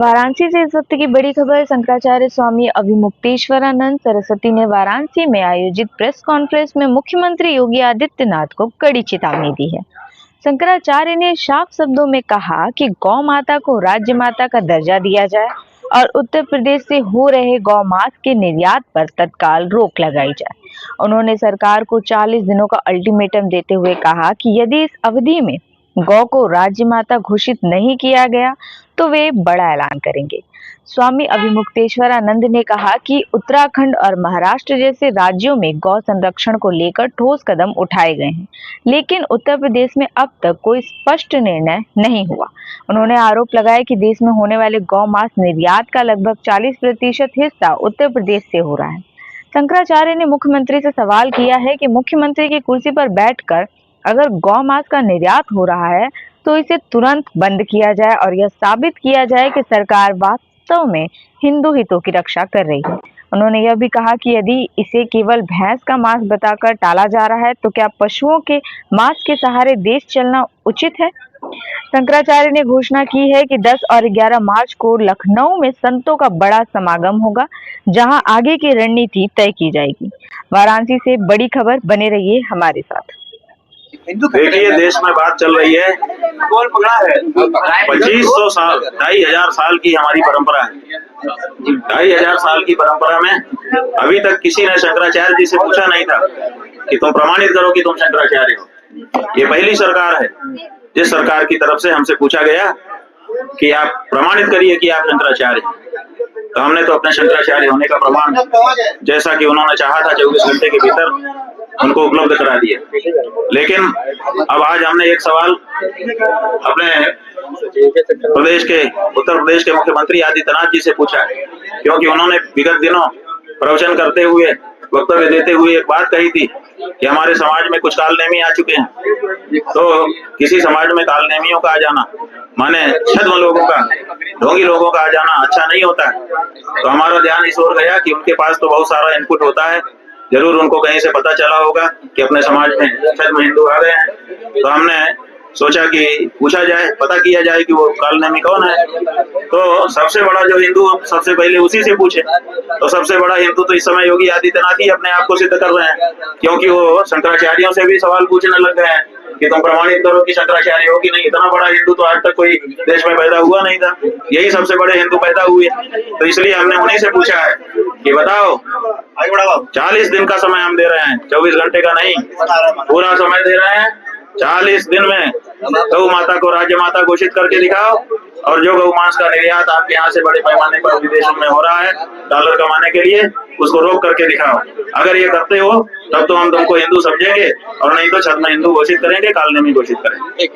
वाराणसी से इस वक्त की बड़ी खबर। शंकराचार्य स्वामी अभिमुक्तेश्वरानंद सरस्वती ने वाराणसी में आयोजित प्रेस कॉन्फ्रेंस में मुख्यमंत्री योगी आदित्यनाथ को कड़ी चेतावनी दी है। शंकराचार्य ने साफ शब्दों में कहा कि गौ माता को राज्य माता का दर्जा दिया जाए और उत्तर प्रदेश से हो रहे गौ मांस के निर्यात पर तत्काल रोक लगाई जाए। उन्होंने सरकार को 40 दिनों का अल्टीमेटम देते हुए कहा कि यदि इस अवधि में गौ को राज्य माता घोषित नहीं किया गया तो वे बड़ा ऐलान करेंगे। स्वामी अभिमुक्तेश्वरानंद ने कहा कि उत्तराखंड और महाराष्ट्र जैसे राज्यों में गौ संरक्षण को लेकर ठोस कदम उठाए गए हैं, लेकिन उत्तर प्रदेश में अब तक कोई स्पष्ट निर्णय नहीं हुआ। उन्होंने आरोप लगाया कि देश में होने वाले गौ मांस निर्यात का लगभग 40% हिस्सा उत्तर प्रदेश से हो रहा है। शंकराचार्य ने मुख्यमंत्री से सवाल किया है कि मुख्यमंत्री की कुर्सी पर बैठकर अगर गौ मांस का निर्यात हो रहा है तो इसे तुरंत बंद किया जाए और यह साबित किया जाए कि सरकार वास्तव में हिंदू हितों की रक्षा कर रही है। उन्होंने यह भी कहा कि यदि इसे केवल भैंस का मांस बताकर टाला जा रहा है तो क्या पशुओं के मांस के सहारे देश चलना उचित है। शंकराचार्य ने घोषणा की है कि 10 और 11 मार्च को लखनऊ में संतों का बड़ा समागम होगा, जहां आगे की रणनीति तय की जाएगी। वाराणसी से बड़ी खबर, बने रहिए हमारे साथ। देखिए, देश में बात चल रही है 2500 साल 2500 साल की हमारी परंपरा है। 2500 साल की परंपरा में अभी तक किसी ने शंकराचार्य जी से पूछा नहीं था कि तुम प्रमाणित करो कि तुम शंकराचार्य हो। ये पहली सरकार है जिस सरकार की तरफ से हमसे पूछा गया कि आप प्रमाणित करिए कि आप शंकराचार्य हैं। तो हमने तो अपने शंकराचार्य होने का प्रमाण, जैसा कि उन्होंने चाहा था 24 घंटे के भीतर, उनको उपलब्ध करा दिया। लेकिन अब आज हमने एक सवाल अपने उत्तर प्रदेश के मुख्यमंत्री आदित्यनाथ जी से पूछा, क्योंकि उन्होंने विगत दिनों प्रवचन करते हुए, वक्तव्य देते हुए एक बात कही थी कि हमारे समाज में कुछ कालनेमी आ चुके हैं। तो किसी समाज में कालनेमियों का आ जाना माने छद्म लोगों का, ढोंगी लोगों का आ जाना अच्छा नहीं होता है। तो हमारा ध्यान इस ओर गया कि उनके पास तो बहुत सारा इनपुट होता है, जरूर उनको कहीं से पता चला होगा कि अपने समाज में छद्म हिंदू आ गए हैं। तो हमने सोचा कि पूछा जाए, पता किया जाए कि वो कालनेमी कौन है। तो सबसे बड़ा जो हिंदू, सबसे पहले उसी से पूछे। तो सबसे बड़ा हिंदू तो इस समय योगी आदित्यनाथ ही अपने आप को सिद्ध कर रहे हैं, क्योंकि वो शंकराचार्यों से भी सवाल पूछने लग गए हैं कि तुम प्रमाणित करो कि शंकराचार्य हो कि नहीं। इतना बड़ा हिंदू तो आज तक कोई देश में पैदा हुआ नहीं था, यही सबसे बड़े हिंदू पैदा हुए। तो इसलिए हमने उन्हीं से पूछा है कि बताओ, 40 दिन का समय हम दे रहे हैं, 24 घंटे का नहीं, पूरा समय दे रहे हैं। 40 दिन में गौ माता को राज्य माता घोषित करके दिखाओ, और जो गौ मांस का निर्यात आपके यहाँ से बड़े पैमाने पर विदेशों में हो रहा है डॉलर कमाने के लिए, उसको रोक करके दिखाओ। अगर ये करते हो तब तो हम तुमको हिंदू समझेंगे, और नहीं तो छद्म हिंदू घोषित करेंगे, कालनेमी घोषित करेंगे।